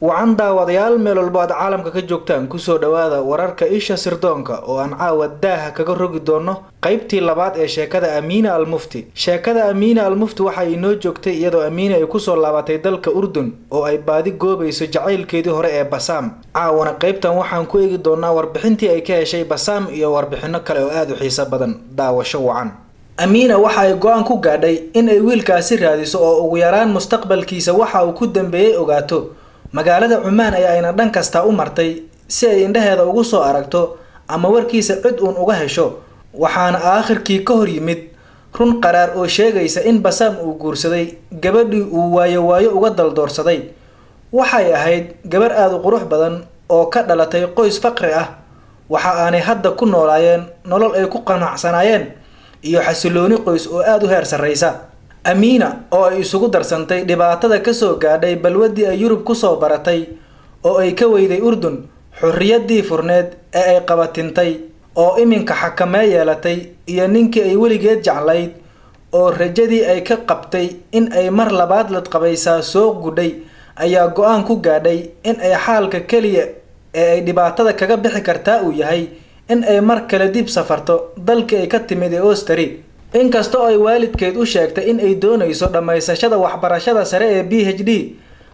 وعن daawadayaal meel walba aad caalamka ka joogtaan ku soo dhawaada wararka isha sirdoonka oo aan caawa daaha kaga rogi doono qaybtii labaad ee sheekada Amiina Al-Mufti. Sheekada Amiina Al-Mufti waxa ay noo joogtay iyadoo Amiina ay ku soo laabatay dalka Urdun oo ay baadi goobayso jacaylkeedii hore ee Basaam. Caawana qaybtan waxaan ku eegi doonaa warbixintii ay ka heshay Basaam iyo warbixino kale oo aad u xiiso badan. Daawasho wacan. Amiina waxa ay go'aan ku gaadhay in ay wiilkaasi raadiso oo ugu yaraan mustaqbalkiisa waxa uu ku dambeeyay ogaato. magaalada Cumaan ayayna dhan kasta u martay si ay indhaheeda ugu soo aragto ama warkiisa cid uun uga hesho waxaana aakhirkii ka hor yimid run qaraar oo sheegaysa in Basaam uu guursaday gabadhii uu waayo uga daldoorsaday waxay ahayd gabar aad u qurux badan oo ka dhalatay qoys faqri ah waxa aanay hadda ku noolaayeen nolol ay ku qanacsanaayeen iyo xasilooni qoys oo aad u heer sareysa. Amiina oo ay isugu darsantay dhibaatada ka soo gaadhay balwadii ay Yurub ku soo baratay oo ay ka weyday Urdun xurriyadii furneed ee ay qabatintay oo iminka xakameey yeelatay iyo ninkii ay weligeed jeclayd oo rajadii ay ka qabtay in ay mar labaad la qabaysaa soo gudhay ayaa go'aan ku gaadhay in ay xaalka kaliya ee ay dhibaatada kaga bixi kartaa uu yahay in ay mar kale dib safarto dalkii ay ka timid ee Austria. inkastoo ay waalidkeed u sheegtay in ay doonayso dhamaysashada waxbarashada sare ee PhD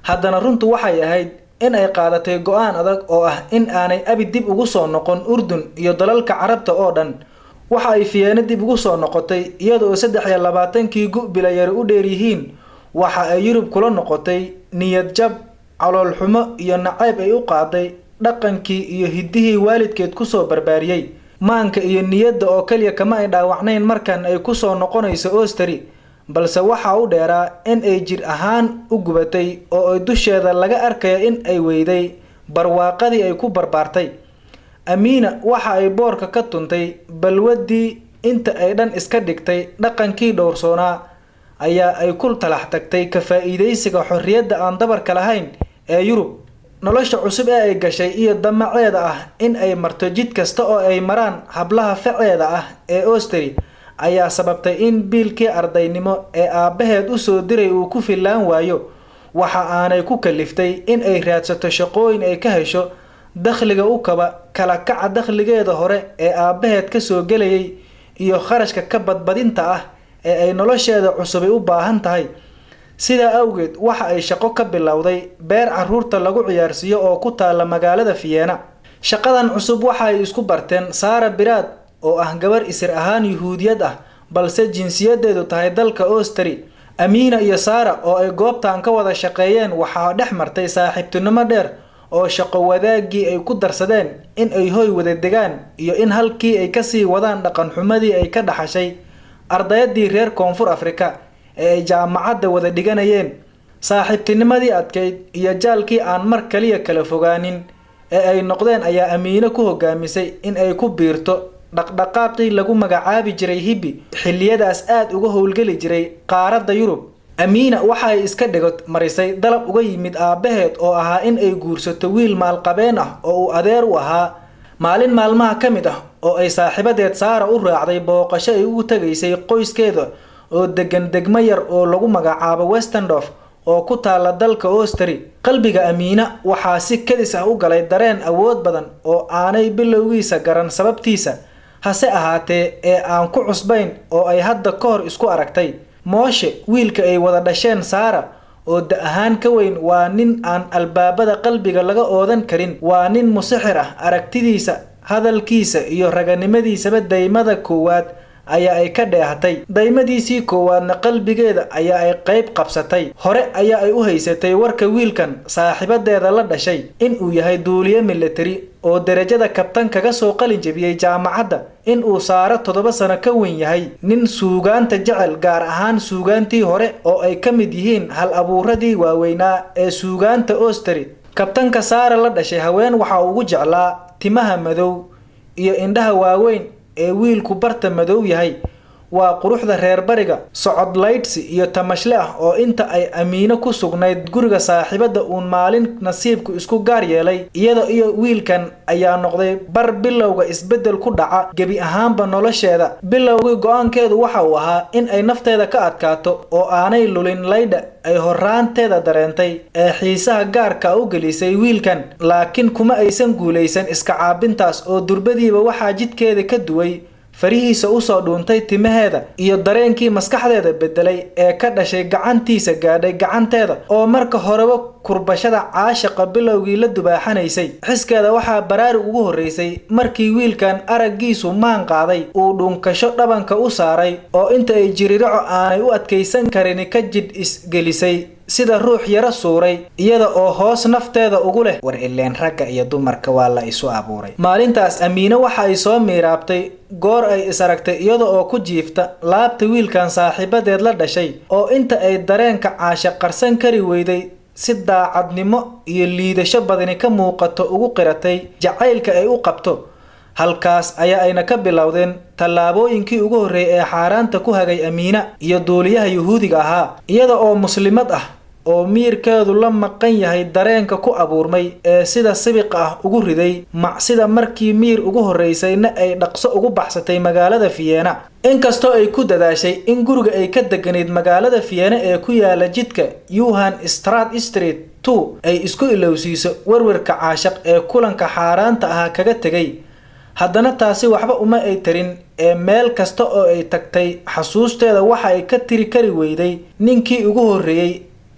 haddana runtu waxay ahayd in ay qaadatay go'aan adag oo ah in aanay abi dib ugu soo noqon Urdun iyo dalalka Carabta oo dhan waxa ay Fiyeena dib ugu soo noqotay iyadoo 23kii bilayar u dheer yihiin waxa ay Yurub kula noqotay niyad jab calool xumo iyo nacayb ay u qaaday dhaqankii iyo hidihii waalidkeed ku soo barbaariyay maanka iyo niyadda oo kaliya kama ay dhaawacnayn markan ay ku soo noqonayso Austria balse waxa uu dheeraa in ay jir ahaan u gubatay oo ay dusheeda laga arkay in ay weyday barwaaqadii ay ku barbaartay. Amiina waxa ay boorka ka tuntay balwadii inta ay dhan iska dhigtay dhaqankii dhowrsoonaa ayaa ay ku talax tagtay ka faa'iideysiga xorriyadda aan dabarka lahayn ee Yurub. nolosha cusub ee ay gashay iyo damaceeda ah in ay marto jid kasta oo ay maraan hablaha faceeda ah ee Austria ayaa sababtay in biilkii ardaynimo ee aabaheed u soo diray uu ku filaan waayo waxa aanay ku kaliftay in ay raadsato shaqooyin ay ka hesho dakhliga u kala kaca dakhligeeda hore ee aabaheed ka soo galayay iyo kharashka ka badbadinta ah ee ay nolosheeda cusub u baahan tahay. sida awgeed waxa ay shaqo ka bilowday beer caruurta lagu ciyaarsiyo oo ku taala magaalada Fiyeena. shaqadan cusub waxa ay isku barteen Sara Biraad oo ah gabar isir ahaan Yahuudiyad ah balse jinsiyadeedu tahay dalka Austria. Amiina iyo Sara oo ay goobtaan ka wada shaqeeyeen waxa dhex martay saaxiibtinimo dheer oo shaqo wadaagii ay ku darsadeen in ay hoy wada degaan iyo in halkii ay ka sii wadaan dhaqan xumadii ay ka dhaxashay ardaydii reer Koonfur Afrika ee jaamacadda wada dhiganayeen. saaxiibtinimadii adkeyd iyo jaalkii aan mar kaliya kala fogaanin ee ay noqdeen ayaa Amiina ku hogaamisay in ay ku biirto dhaqdhaqaaqii lagu magacaabi jiray Hippie xilliyadaas aad uga howlgali jiray qaaradda Yurub. Amiina waxa ay iska dhigot marisay dalab uga yimid aabaheed oo ahaa in ay guursato wiil maalqabeen ah oo uu adeer u ahaa. maalin maalmaha ka mid ah oo ay saaxiibadeed Sara u raacday booqasho ay ugu tagaysay qoyskeeda oo degan degmo yar oo lagu magacaabo Westendorf oo ku taala dalka Austria. qalbiga Amiina waxa si kadis ah u galay dareen awood badan oo aanay bilowgiisa garan sababtiisa hase ahaatee ee aan ku cusbayn oo ay hadda ka hor isku aragtay. Moshe wiilka ay wada dhasheen Sara oo ahaan ka weyn waa nin aan albaabada qalbiga laga oodan karin waa nin musixir ah aragtidiisa hadalkiisa iyo raganimadiisa daymada koowaad ayaa ay ka dheehatay. daymadiisii koowaadna qalbigeeda ayaa ay qayb qabsatay. hore ayaa ay u haysatay warka wiilkan saaxiibadeeda la dhashay in uu yahay duuliye military oo darajada kabtan kaga soo qalin jabiyay jaamacadda in uu Sara 7 sano ka weyn yahay nin suugaanta jecel gaar ahaan suugaantii hore oo ay ka mid yihiin hal abuuradii waaweynaa ee suugaanta Austria. kabtanka Sara la dhashay haween waxa uu jeclaa timaha madow iyo indhaha waaweyn ee wiilku barta madow yahay waa quruxda reer bariga, socod laydhsi iyo tamashle ah oo inta ay Amiina ku sugnayd guriga saaxiibada uun maalin nasiibku isku gaar yeelay iyada iyo wiilkan ayaa noqday bar bilowga isbedel ku dhaca gebi ahaanba nolosheeda. Bilowgii go'aankeedu waxa uu ahaa in ay nafteeda ka adkaato oo aanay lulin laydha ay horaanteeda dareentay ee xiisaha gaarka u gelisay wiilkan, laakiin kuma aysan guulaysan iska caabintaas oo durbadiiba waxaa jidkeeda ka duway farihiisa u soo dhuuntay timaheeda iyo dareenkii maskaxdeeda bedelay ee ka dhashay gacantiisa gaadhay gacanteeda oo marka horeba kurbashada caashiqa bilowgii la dubaaxanaysay. Xiskeeda waxaa baraarug ugu horeysay markii wiilkan araggiisu maan qaaday uu dhunkasho dhabanka u saaray oo inta ay jiriraco aanay u adkaysan karin ka jidh isgelisay sida ruux yara suuray iyada oo hoos nafteeda ugu leh war ileen ragga iyo dumarka waa la isu abuuray. Maalintaas Amiina waxa ay soo miiraabtay goor ay is aragtay iyada oo ku jiifta laabta wiilkan saaxiibadeed la dhashay oo inta ay dareenka caashiq qarsan kari weyday si daacadnimo iyo liidasho badani ka muuqato ugu qiratay jacaylka ay u qabto. halkaas ayaa ayna ka bilowdeen tallaabooyinkii ugu horreeyay ee xaaraanta ku hagay Amiina iyo duuliyaha Yuhuudiga ahaa iyada oo muslimad ah oo miirkeedu la maqan yahay dareenka ku abuurmay ee sida sibiq ah ugu riday macsida markii miir ugu horeysayna ay dhaqso ugu baxsatay magaalada Vienna. inkastoo ay ku dadaashay in guriga ay ka deganayd magaalada Vienna ee ku yaala jidka Johann Straat Street 2 ay isku ilowsiiso warwarka caashiq ee kulanka xaaraanta ah kaga tagay, haddana taasi waxba uma ay tarin ee meel kasta oo ay tagtay xasuusteeda waxa ay ka tiri kari weyday ninkii ugu horeeyay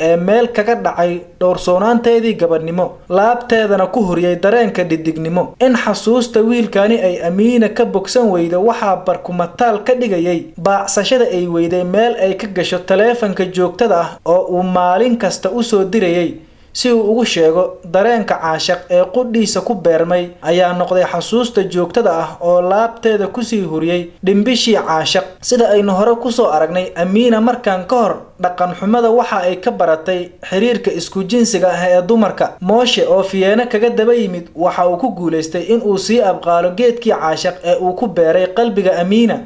ee meel kaga dhacay dhowrsoonaanteedii gabadhnimo, laabteedana ku horiyay dareenka dhidignimo. in xasuusta wiilkani ay Amiina ka bogsan weydo waxaa barkumataal ka dhigayay baacsashada ay weyday meel ay ka gasho taleefanka joogtada ah oo uu maalin kasta u soo dirayay si uu ugu sheego dareenka caashiq ee qudhiisa ku beermay ayaa noqday xasuusta joogtada ah oo laabteeda ku sii huriyay dhimbishii caashiq. sida aynu hore ku soo aragnay Amiina markaan ka hor dhaqan xumada waxa ay ka baratay xiriirka isku jinsiga ah ee dumarka. Moshe oo Vienna kaga daba yimid waxa uu ku guuleystay in uu sii abqaalo geedkii caashiq ee uu ku beeray qalbiga Amiina.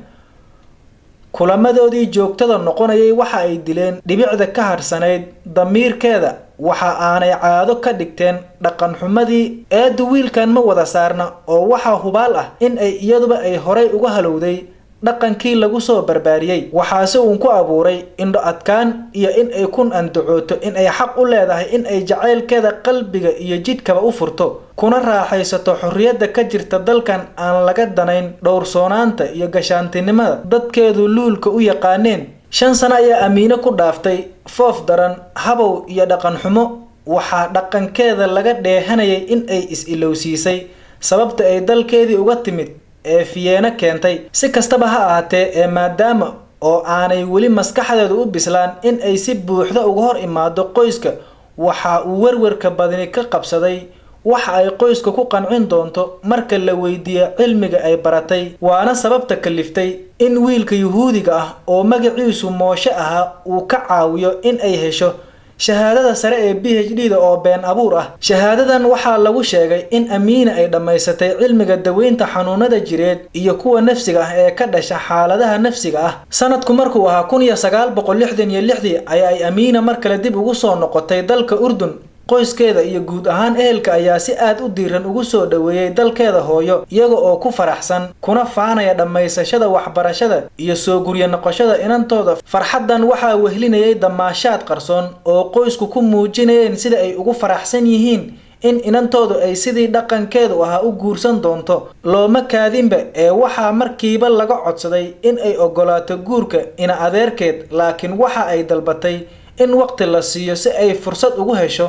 kulamadoodii joogtada noqonayay waxa ay dileen dhibicda ka harsanayd damiirkeeda, waxa aanay caado ka dhigteen dhaqan xumadii eedu wiilkan ma wada saarna oo waxa hubaal ah in ay iyaduba ay horay uga halowday dhaqankii lagu soo barbaariyay. waxaase uu ku abuuray indho adkaan iyo in ay kun andacooto in ay xaq u leedahay in ay jacaylkeeda qalbiga iyo jidhkaba u furto kuna raaxaysato xorriyadda ka jirta dalkan aan laga danayn dhowrsoonaanta iyo gashaantinimada dadkeedu luulka u yaqaaneen. 5 sano ayaa Amiina ku dhaaftay foof daran, habow iyo dhaqan xumo. waxaa dhaqankeeda laga dheehanayay in ay is-ilowsiisay sababta ay dalkeedii uga timid ee Vienna keentay. si kastaba ha ahaatee ee maadaama oo aanay weli maskaxdeedu u bislaan in ay si buuxda uga hor imaado qoyska, waxa uu warwarka badani ka qabsaday waxa ay qoyska ku qancin doonto marka la weydiiyo cilmiga ay baratay. waana sababta kaliftay in wiilka Yuhuudiga ah oo magaciisu Moshe ahaa uu ka caawiyo in ay hesho shahaadada sare ee PhD oo been abuur ah. shahaadadan waxaa lagu sheegay in Amiina ay dhamaysatay cilmiga daweynta xanuunada jireed iyo kuwa nafsiga ah ee ka dhasha xaaladaha nafsiga ah. sanadku markuu ahaa 1966 ay Amiina mar kale dib ugu soo noqotay dalka Urdun. qoyskeeda iyo guud ahaan ehelka ayaa si aad u diiran ugu soo dhaweeyay dalkeeda hooyo iyaga oo ku faraxsan kuna faanaya dhamaysashada waxbarashada iyo soo guryo noqoshada inantooda. farxadan waxaa wehlinayay damaashaad qarsoon oo qoysku ku muujinayeen sida ay ugu faraxsan yihiin in inantoodu ay sidii dhaqankeedu ahaa u guursan doonto. looma kaadinba ee waxaa markiiba laga codsaday in ay ogolaato guurka ina adeerkeed, laakiin waxa ay dalbatay in waqti la siiyo si ay fursad ugu hesho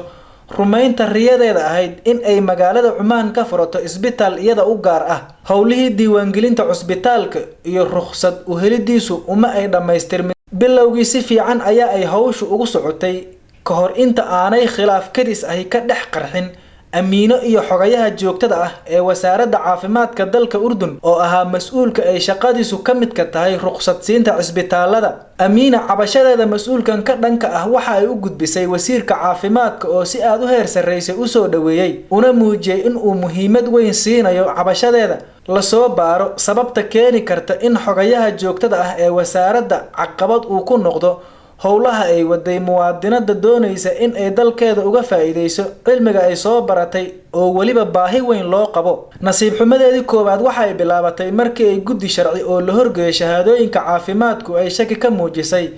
rumaynta riyadeeda ahayd in ay magaalada Cumaan ka furato isbitaal iyada u gaar ah. howlihii diiwaangelinta cusbitaalka iyo rukhsad u helidiisu uma ay dhamaystirmin. bilowgii si fiican ayaa ay hawshu ugu socotay ka hor inta aanay khilaaf kadis ahi ka dhex qarxin Amiino iyo xogayaha joogtada ah ee wasaaradda caafimaadka dalka Urdun oo ahaa mas'uulka ay shaqadiisu ka mid ka tahay ruqsadsiinta cisbitaalada. Amiina cabashadeeda mas'uulkan ka dhanka ah waxa ay u gudbisay wasiirka caafimaadka oo si aad u heer sarreysay u soo dhaweeyay una muujiyay in uu muhiimad weyn siinayo cabashadeeda la soo baaro sababta keeni karta in xogayaha joogtada ah ee wasaaradda caqabad uu ku noqdo howlaha ay waday muwaadinada doonaysa in ay dalkeeda uga faa'iideyso cilmiga ay soo baratay oo waliba baahi weyn loo qabo. Nasiib xumadeedii koowaad waxa ay bilaabatay markii ay guddi sharci oo la horgeeyay shahaadooyinka caafimaadku ay shaki ka muujisay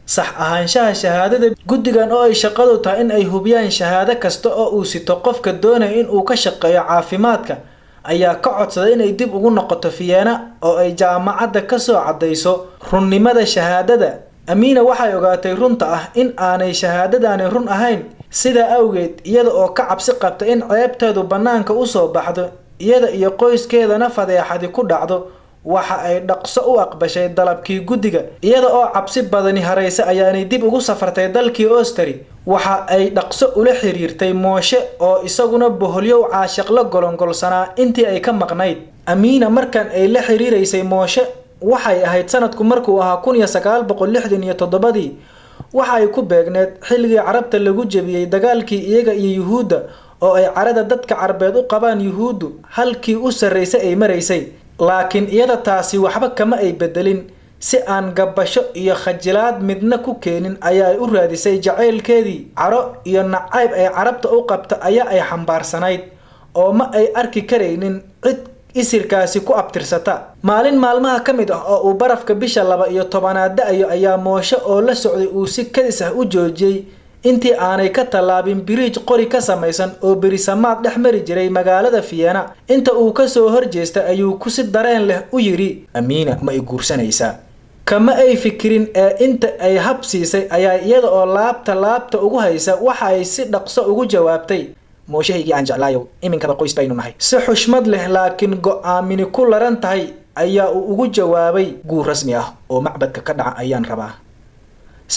sax ahaanshaha shahaadada. Guddigan oo ay shaqadu tahay in ay hubiyaan shahaado kasta oo uu sito qofka doonaya in uu ka shaqeeyo caafimaadka ayaa ka codsaday inay dib ugu noqoto Vienna oo ay jaamacadda ka soo cadeyso runnimada shahaadada. Amiina waxay ogaatay runta ah in aanay shahaadadaani run ahayn, sida awgeed iyada oo ka cabsi qabta in ceebteedu banaanka u soo baxdo iyada iyo qoyskeedana fadeexadi ku dhacdo. Waxa ay dhaqso u aqbashay dalabkii guddiga iyada oo cabsi badani hareysa ayaanay dib ugu safartay dalkii Austria. Waxa ay dhaqso ula xiriirtay Mooshe oo isaguna boholyow caashiq la golongolsanaa intii ay ka maqnayd. Amiina markan ay la xiriireysay Mooshe waxay ahayd sanadku markuu ahaa 1967 waxa ay ku beegneed xilligii Carabta lagu jabiyay dagaalkii iyaga iyo Yuhuudda oo ay carada dadka Carbeed u qabaan Yuhuuddu halkii u sareysay ay mareysay. Laakiin iyada taasi waxba kama ay bedelin, si aan gabasho iyo khajilaad midna ku keenin ayaa ay u raadisay jaceylkeedii. Caro iyo nacayb ay Carabta u qabta ayaa ay xambaarsanayd oo ma ay arki kareynin cid isirkaasi ku abtirsata. Maalin maalmaha ka mid ah oo uu barafka bisha 12aad da'ayo ayaa Mooshe oo la socday uu si kadis ah u joojiyay intii aanay ka talaabin bridge qori ka samaysan oo berisamaad dhex mari jiray magaalada Vienna. Inta uu ka soo horjeestay ayuu ku si dareen leh u yiri, Amiina ma ay guursanaysaa? Kama ay fikirin inta ay habsiisay ayaa iyada oo laabta ugu haysa waxa ay si dhaqso ugu jawaabtay, Mooshahaygi aan jeclaayow, iminkaba qoys baynu nahay. Si xushmad leh laakiin go'aamini ku laran tahay ayaa uu ugu jawaabay, guur rasmi ah oo macbadka ka dhaca ayaan rabaa.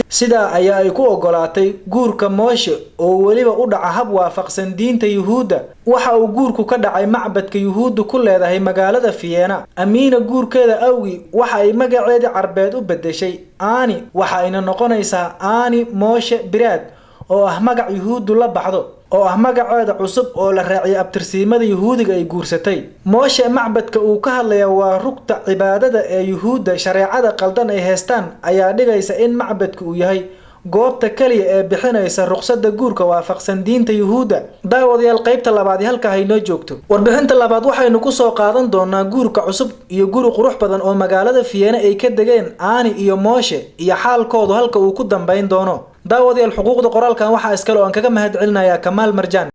Sidaa ayaa ay ku ogolaatay guurka Mooshe oo waliba u dhaca hab waafaqsan diinta Yuhuudda. Waxa uu guurku ka dhacay macbadka Yuhuuddu ku leedahay magaalada Vienna. Amiina guurkeeda awgi waxa ay magaceeda Carbeed u bedeshay Ani, waxa ayna noqonaysaa Ani Mooshe Biraad oo ah magac Yuhuuddu la baxdo oo ah magaceeda cusub oo la raaciyay abtirsiimada Yuhuudiga ay guursatay. Mooshe macbadka uu ka hadlaya waa rugta cibaadada ee Yuhuudda. Shareecada qaldan ay haystaan ayaa dhigaysa in macbadku uu yahay goobta kaliya ee bixinaysa ruqsadda guurka waafaqsan diinta Yuhuudda. Daawadayaal, qaybta labaad halka ay noo joogto. Warbixinta labaad waxaynu ku soo qaadan doonaa guurka cusub iyo guri qurux badan oo magaalada Vienna ay ka degeen Ani iyo Mooshe iyo xaalkoodu halka uu ku dambeyn doono. daawadayaal, xuquuqda qoraalkan waxa iskale oo aan kaga mahad celinayaa Kamaal Marjaan.